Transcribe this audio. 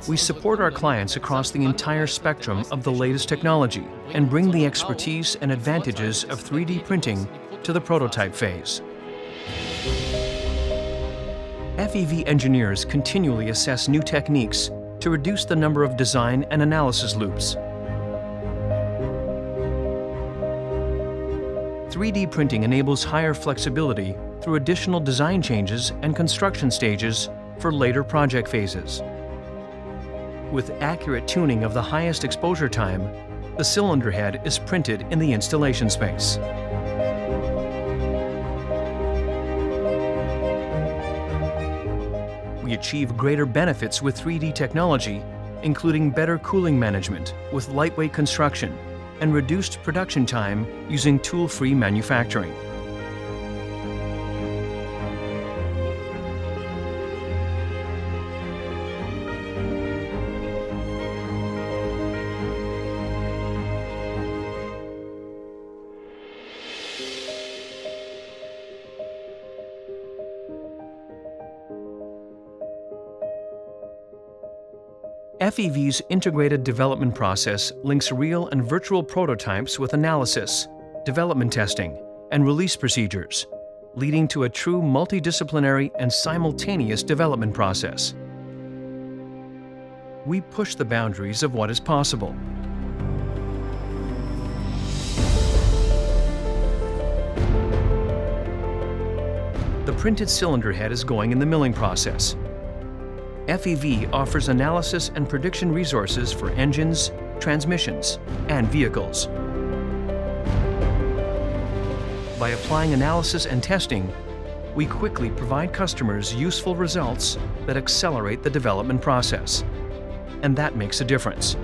We support our clients across the entire spectrum of the latest technology and bring the expertise and advantages of 3D printing to the prototype phase. FEV engineers continually assess new techniques to reduce the number of design and analysis loops. 3D printing enables higher flexibility through additional design changes and construction stages for later project phases. With accurate tuning of the highest exposure time, the cylinder head is printed in the installation space. We achieve greater benefits with 3D technology, including better cooling management with lightweight construction and reduced production time using tool-free manufacturing. FEV's integrated development process links real and virtual prototypes with analysis, development testing, and release procedures, leading to a true multidisciplinary and simultaneous development process. We push the boundaries of what is possible. The printed cylinder head is going in the milling process. FEV offers analysis and prediction resources for engines, transmissions, and vehicles. By applying analysis and testing, we quickly provide customers useful results that accelerate the development process. And that makes a difference.